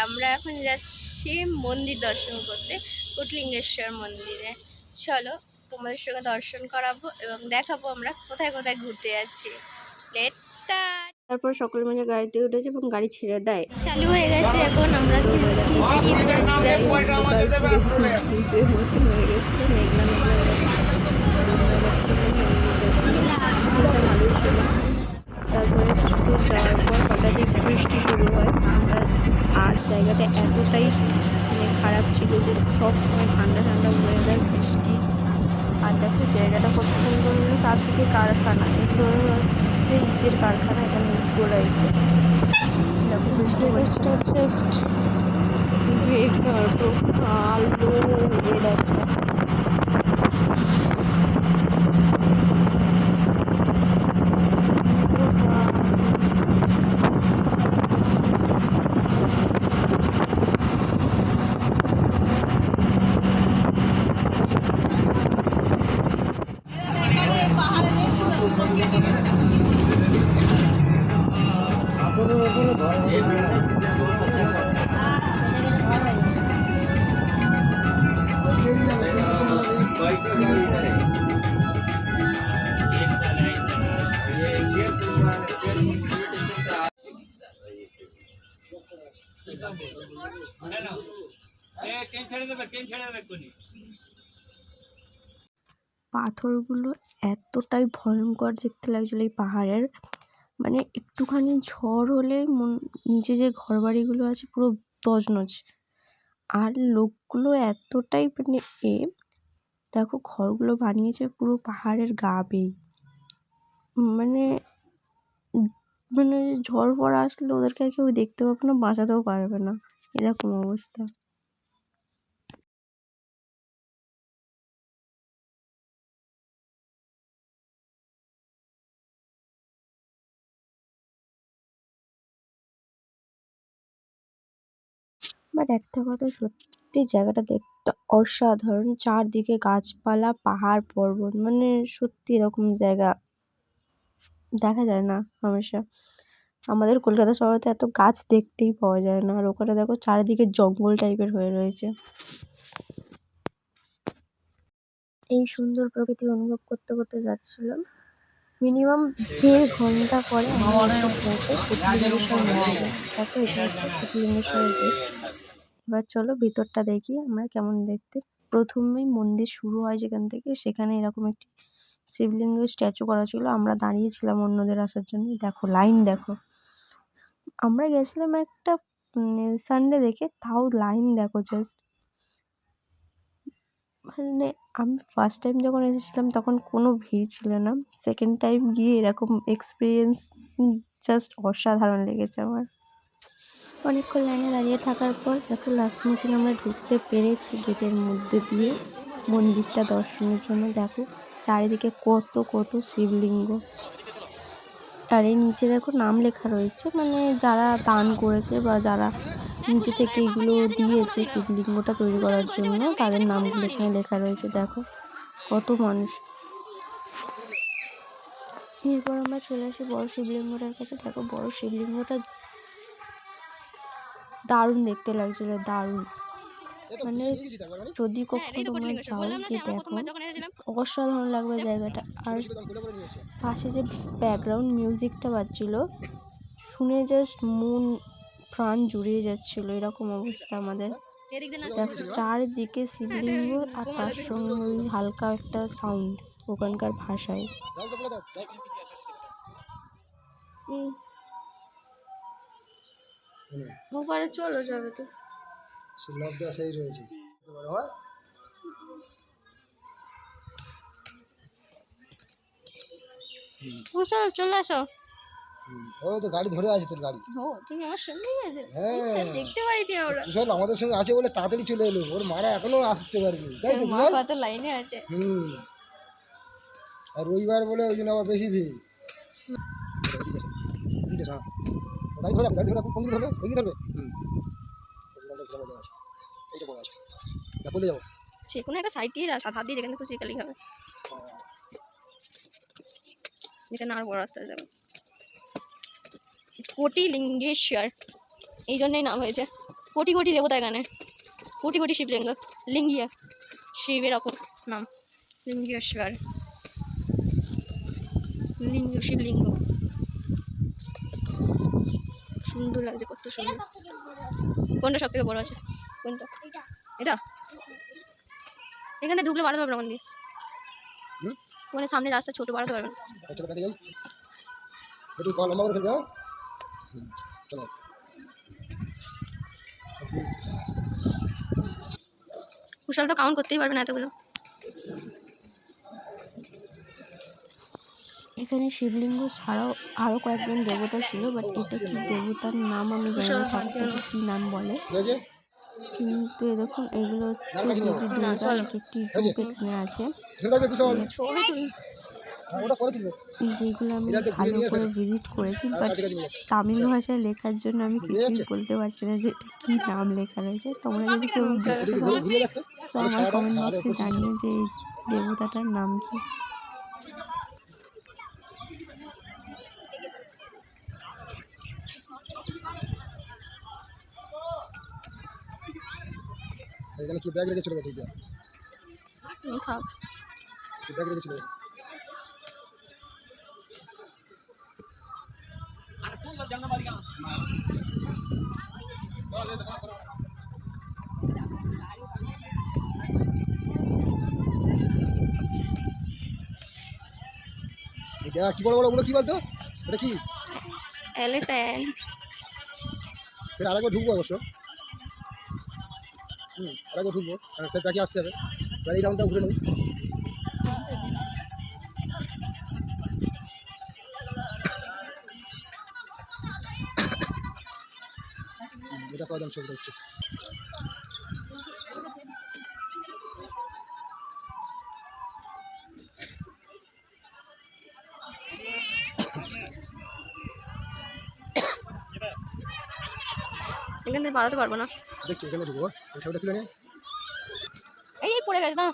আমরা এখন যাচ্ছি মন্দির দর্শন করতে, কোটলিঙ্গেশ্বর মন্দিরে। চলো তোমাদের সঙ্গে দর্শন করাবো এবং দেখাবো আমরা কোথায় কোথায় ঘুরতে যাচ্ছি। Let's start. তারপর সকলে মিলে গাড়িতে উঠেছে এবং গাড়ি ছেড়ে দেয়, চালু হয়ে গেছে। এখন আমরা ঘুরছি, বেরিয়ে পড়েছিলাম। হয়ে গেছিল মেঘলা মেঘলা। তারপরে কিছু যাওয়ার পর হঠাৎ বৃষ্টি শুরু হয়। আর জায়গাটা এতটাই খারাপ ছিল যে সব সময় ঠান্ডা ঠান্ডা ওয়েদার, বৃষ্টি। আর দেখো জায়গাটা কত সুন্দর হলো, চারদিকে কারখানা, এগুলো হচ্ছে ইটের কারখানা। এখানে গোড়াই দেখো বৃষ্টি হচ্ছে, জাস্ট আলো ওয়েদারটা। পাথরগুলো এতটাই ভয়ঙ্কর দেখতে লাগছিল এই পাহাড়ের, মানে একটুখানি ঝড় হলে নিচে যে ঘর বাড়িগুলো আছে পুরো তছনছ। আর লোকগুলো এতটাই মানে দেখো ঘরগুলো বানিয়েছে পুরো পাহাড়ের গা বেয়ে। মানে মানে ঝড় ফড় আসলে ওদেরকে আর কেউ দেখতে পাবে না, বাঁচাতেও পারবে না, এরকম অবস্থা। বাট একটা কথা সত্যি, জায়গাটা দেখতে অসাধারণ। চারদিকে গাছপালা, পাহাড় পর্বত, মানে সত্যি এরকম জায়গা দেখা যায় না হামেশা। আমাদের কলকাতা শহরে তো এত গাছ দেখতেই পাওয়া যায় না, আর ওখানে দেখো চারিদিকে জঙ্গল টাইপের হয়ে রয়েছে। এই সুন্দর প্রকৃতি অনুভব করতে করতে যাচ্ছিলাম। মিনিমাম 1.5 ঘন্টা পরে আমরা এসে পৌঁছাই কোটলিঙ্গেশ্বর মন্দিরে। দেখো এটা হচ্ছে কোটলিঙ্গেশ্বরের গেট। এবার চলো ভিতরটা দেখি আমরা কেমন দেখতে। প্রথমেই মন্দির শুরু হয় যেখান থেকে, সেখানে এরকম একটি শিবলিঙ্গের স্ট্যাচু করা ছিল। আমরা দাঁড়িয়েছিলাম অন্যদের আসার জন্য। দেখো লাইন দেখো, আমরা গেছিলাম একটা সানডে দেখে, তাও লাইন দেখো জাস্ট। মানে আমি ফার্স্ট টাইম যখন এসেছিলাম তখন কোনো ভিড় ছিল না, সেকেন্ড টাইম গিয়ে এরকম এক্সপিরিয়েন্স জাস্ট অসাধারণ লেগেছে আমার। অনেকক্ষণ লাইনে দাঁড়িয়ে থাকার পর দেখো লাস্ট মিনিটে আমরা ঢুকতে পেরেছি গেটের মধ্যে দিয়ে মন্দিরটা দর্শনের জন্য। দেখো চারিদিকে কত কত শিবলিঙ্গ, আর এই নিচে দেখো নাম লেখা রয়েছে, মানে যারা দান করেছে বা যারা নিচে থেকে এগুলো দিয়েছে শিবলিঙ্গটা তৈরি করার জন্য, তাদের নামগুলো এখানে লেখা রয়েছে। দেখো কত মানুষ। এরপর আমরা চলে আসি বড় শিবলিঙ্গটার কাছে। দেখো বড় শিবলিঙ্গটা দারুণ দেখতে লাগছিল, দারুণ। মানে যদি কখনো তোমরা যাও গিয়ে দেখো, অসাধারণ লাগবে জায়গাটা। আর পাশে যে ব্যাকগ্রাউন্ড মিউজিকটা বাজছিল, শুনে জাস্ট মন প্রাণ জুড়িয়ে যাচ্ছিল, এরকম অবস্থা আমাদের। দেখো চারিদিকে শিবলিঙ্গ আর তার সঙ্গে ওই হালকা একটা সাউন্ড ওখানকার ভাষায়। ওপারে চলো যাবে তো সুলভটা সেই রয়েছে। চলে আসো। ও তো গাড়ি ধরে আছে, তোর গাড়ি। ও তুমি আমার সঙ্গেই আছে? হ্যাঁ দেখতে পাইনি আমরা। কুশল আমাদের সঙ্গে আছে বলে তাড়াতাড়ি চলে এলো, ওর মারা এখনো আসতে পারেনি, তাই তো? মা কত লাইনে আছে। আর রবিবার বলে ওই জন্য আবার বেশি ভিড়। গাড়ি ধরে গাড়ি ধরে কোন দিকে ধরবে? ওই দিকে ধরবে। এইটা বড় আছে, বলে যাবো যে কোনো একটা সাইড দিয়ে হাত দিয়ে যেখানে খুশি খালি হবে, যেখানে আর বড় রাস্তা যাবে। কোটলিঙ্গেশ্বর এই জন্যই নাম হয়েছে। কোটি কোটি দেবতা এখানে, কোটি কোটি শিবলিঙ্গ, লিঙ্গিয়া শিবের অপর নাম লিঙ্গেশ্বর, লিঙ্গ শিবলিঙ্গ। সুন্দর লাগছে, কত সুন্দর। কোনটা সব থেকে বড় আছে? কোনটা? এটা এখানে ঢুকলে বাড়াতে পারবে না কোন দিয়ে? ওখানে সামনে রাস্তা ছোট, বাড়াতে পারবে না। কুশাল তো কাউন্ট করতেই পারবে না এতগুলো। এখানে শিবলিঙ্গ ছাড়াও আরও কয়েকজন দেবতা ছিল, বাট এটা কি দেবতার নাম আমি জানি না, ঠাকুরটাকে কী নাম বলে। কিন্তু দেখুন এগুলো হচ্ছে দেবী দুর্গার এক একটি রূপ এখানে আছে, যেগুলো আমি ভালো করে ভিজিট করেছি, বাট তামিল ভাষায় লেখার জন্য আমি কিছুই বলতে পারছি না যে কী নাম লেখা রয়েছে। তোমরা যদি কেউ বুঝতে পারো তো আমার কমেন্ট বক্সে জানিয়ে যে এই দেবতাটার নাম কি। এখানে কি ব্যাগ রেখে চলে গেছে? থাক, কি ব্যাগ রেখে চলে গেছে? কি বড় বড় ওগুলো কি বলতো? ওটা কি? এলিফ্যান্ট। ফের আরেকবার ঢুকবো অবশ্য, আরেকবার ঢুকবো, আর ফের প্যাকে আসতে হবে। এবার এই রাউন্ডটা ঘুরে নেই। এটা কয়দাম ছবিটা হচ্ছে। এখান থেকে বাড়াতে পারবো না, দেখছি এখানে ঢুকবো, ওই ছবিটা তুলে নে। এই পড়ে গেছে না।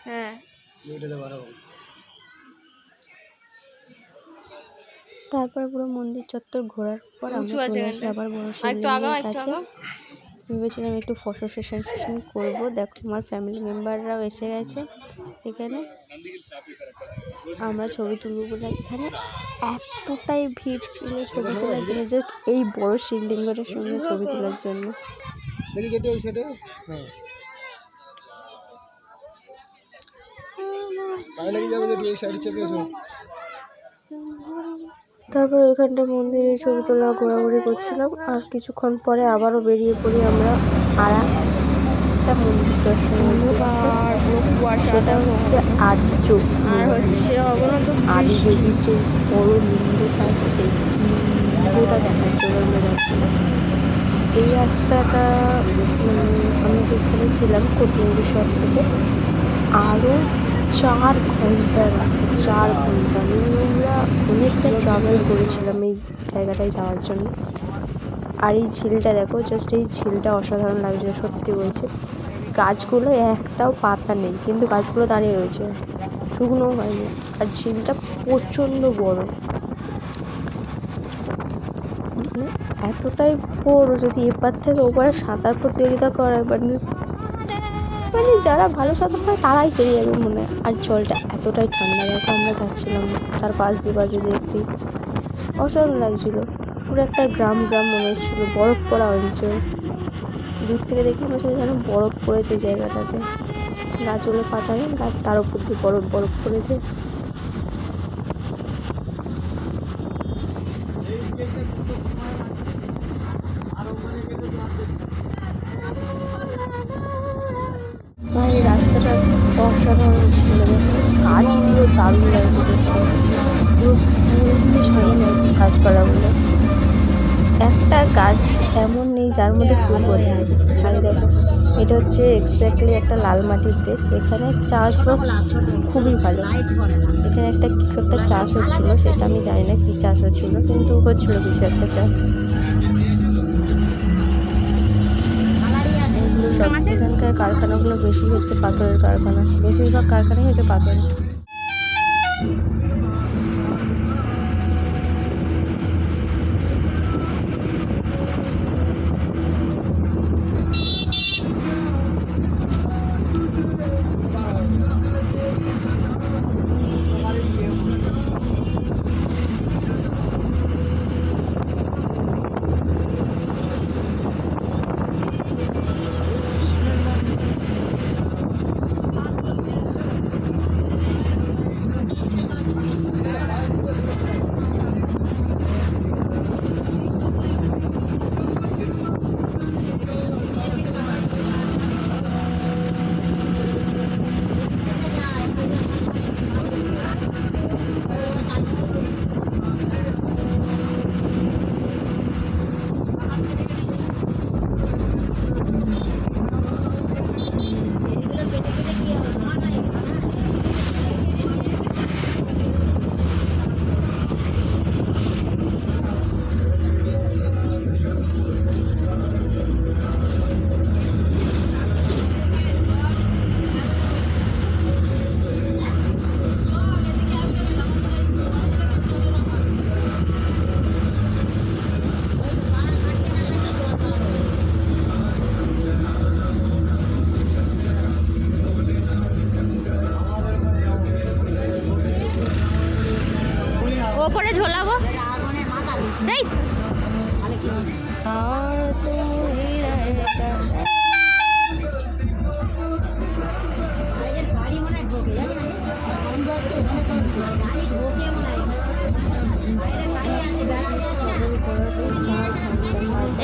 হ্যাঁ, তারপর পুরো মন্দির চত্বর ঘোরার পর আমরা চলে আসি আবার বড় শিবলিঙ্গের কাছে। ভেবেছিলাম একটু ফটো সেশন করবো। দেখো আমার ফ্যামিলি মেম্বাররাও এসে গেছে এখানে, আমরা ছবি তুলব বলে। এখানে এতটাই ভিড় ছিল ছবি তোলার জন্য, জাস্ট এই বড় শিবলিঙ্গটার সঙ্গে ছবি তোলার জন্য। দেখি যেটা এই সাইডে, হ্যাঁ পায়ে লেগে যাবে, যেটা এই সাইডে চেপে এসো। তারপর এখানটা মন্দিরে ছবি তোলা ঘোরাঘুরি করছিলাম, আর কিছুক্ষণ পরে আবারও বেরিয়ে পড়ি আমরা আর একটা মন্দির দর্শন। সেটা হচ্ছে আদিযোগ, আর হচ্ছে আদি দেবীর যে বড় লিঙ্গটা আছে সেই লিঙ্গটা দেখার জন্য আমরা যাচ্ছিলাম। এই রাস্তাটা আমি যেখানে ছিলাম কোটিঙ্গেশ্বর থেকে আরও 4 ঘন্টার রাস্তা, 4 ঘন্টা। আমরা অনেকটা ট্রাভেল করেছিলাম এই জায়গাটায় যাওয়ার জন্য। আর এই ঝিলটা দেখো, জাস্ট এই ঝিলটা অসাধারণ লাগছিল, সত্যি বলছি। গাছগুলো একটাও পাতা নেই, কিন্তু গাছগুলো দাঁড়িয়ে রয়েছে, শুকনো হয়নি। আর ঝিলটা প্রচণ্ড বড়, এতটাই বড় যদি এপার থেকে ওপারে সাঁতার প্রতিযোগিতা করায়, মানে যারা ভালো সাঁতার পায় তারাই পেরে যাবে মনে হয়। আর জলটা এতটাই ঠান্ডা, দেখো আমরা যাচ্ছিলাম তার পাশ দিয়ে দেখতে অসাধারণ লাগছিলো। পুরো একটা গ্রাম মনে হচ্ছিলো, বরফ পড়া অঞ্চল। দূর থেকে দেখে মনে হচ্ছিল যেন বরফ পড়েছে জায়গাটাতে, গাছগুলো পাতা নেই, গাছ তার উপর দিয়ে বরফ পড়েছে। এই রাস্তাটা অসাধারণ ছিল, গাছগুলো দারুণ লাগছে দেখতে, পুরো ফুলগুলো সাজানো আছে গাছপালাগুলো। একটা গাছ এমন নেই যার মধ্যে ফুল ভরে আছে। আর দেখো এটা হচ্ছে এক্স্যাক্টলি একটা লাল মাটির দেশ, এখানে চাষবাস খুবই ভালো। এখানে কিছু একটা চাষ হচ্ছিলো, সেটা আমি জানি না কী চাষ হচ্ছিলো, কিন্তু হচ্ছিলো কিছু একটা চাষ। বেশি হচ্ছে পাথরের কারখানা, বেশিরভাগ কারখানাই হচ্ছে পাথরের। ওপরে ঝোলাবো এই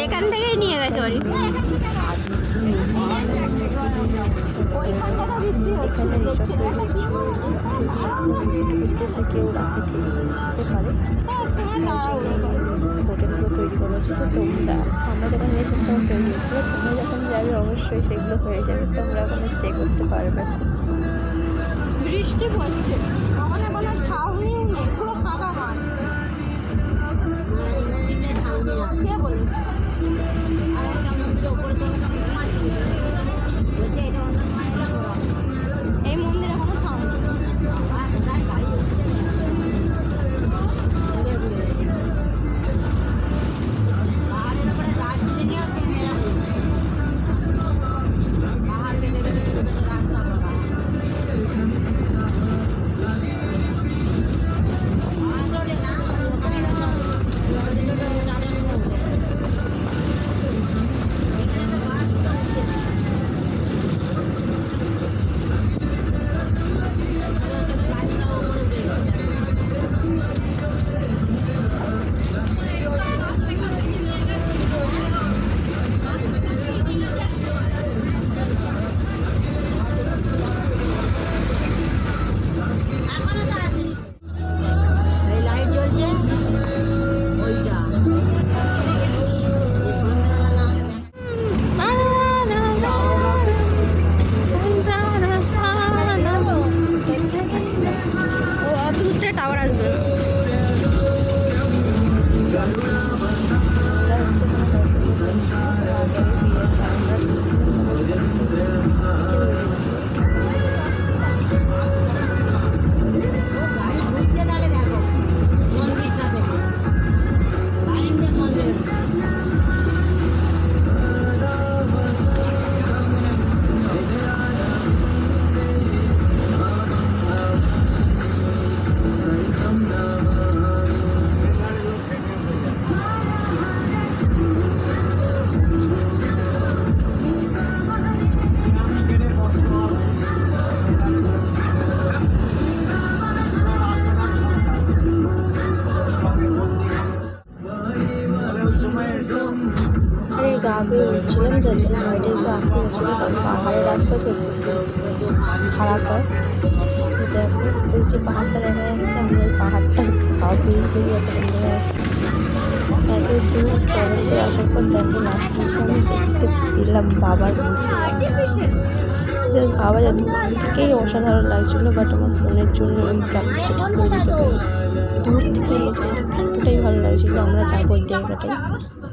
এখান থেকেই নিয়ে গেছে বাড়ি। কেউ রাতে খেতে পারে, হোটেলগুলো তৈরি করেছে। তো তোমরা, আমরা যখন গেছি তখন তৈরি হয়েছিল, তোমরা যখন যাবে অবশ্যই সেগুলো হয়ে যাবে, তোমরা ওখানে স্টে করতে পারবে। বৃষ্টি পড়ছে, ওখানে কোনো ছাউনিও নেই, পুরো ফাঁকা মাঠ। কে বলবে? এই মন্দিরে কোনো ছাউনি নেই। টাওয়ার আসবে। আগে উঠছিলাম যাচ্ছিলাম ওইটা একটু আসতে হচ্ছিলো, কারণ পাহাড়ের রাস্তা তো খারাপ হয়। দেখো ওই যে পাহাড়টা দেখা যাচ্ছে, আমরা ওই পাহাড়টা খাওয়া পেয়ে একটা এত দূর ট্রাভেল করে আসার পর দেখো লাস্ট আমি দেখতে পেলাম বাবার মূর্তি। বাবা দেখেই অসাধারণ লাগছিলো, বাট আমার ফোনের জন্য ওই গ্রাফিক্সটা ঠিক করে দিতে পারি। দূর থেকে এতটাই ভালো লাগছিলো। আমরা যাবো ওই জায়গাটায়,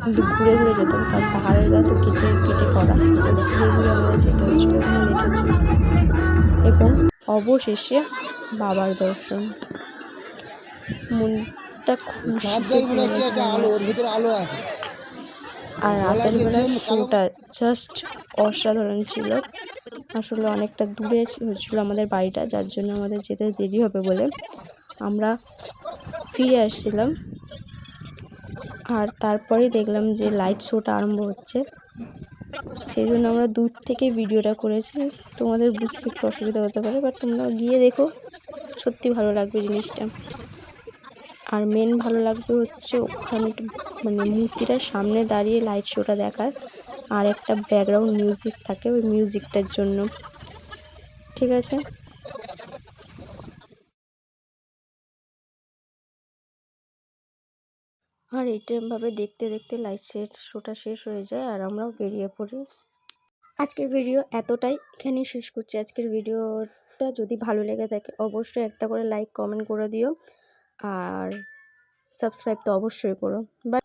কিন্তু ঘুরে ঘুরে যেতাম, কারণ পাহাড়ের গা তো কেটে কেটে করা, ঘুরে ঘুরে আমরা যেতে হচ্ছিলো এবং অবশেষে বাবার দর্শন। মনটা খুশিতে আলো আছে। আর রাতের বেলার শোটা জাস্ট অসাধারণ ছিল। আসলে অনেকটা দূরে হচ্ছিল আমাদের বাড়িটা, যার জন্য আমাদের যেতে দেরি হবে বলে আমরা ফিরে আসছিলাম। আর তারপরে দেখলাম যে লাইট শোটা আরম্ভ হচ্ছে, সেই জন্য আমরা দূর থেকে ভিডিওটা করেছি। তোমাদের বুঝতে একটু অসুবিধা হতে পারে, বাট তোমরা গিয়ে দেখো, সত্যি ভালো লাগবে জিনিসটা। আর মেন ভালো লাগবে হচ্ছে ওখানটা, মানে মূর্তিটার সামনে দাঁড়িয়ে লাইট শোটা দেখার, আর একটা ব্যাকগ্রাউন্ড মিউজিক থাকে ওই মিউজিকটার জন্য। ঠিক আছে, আর এইটাভাবে দেখতে দেখতে লাইট শোটা শেষ হয়ে যায় আর আমরাও বেরিয়ে পড়ি। আজকের ভিডিও এতটাই, এখানেই শেষ করছি। আজকের ভিডিওটা যদি ভালো লেগে থাকে অবশ্যই একটা করে লাইক কমেন্ট করে দিও, আর সাবস্ক্রাইব তো অবশ্যই করো। বাই।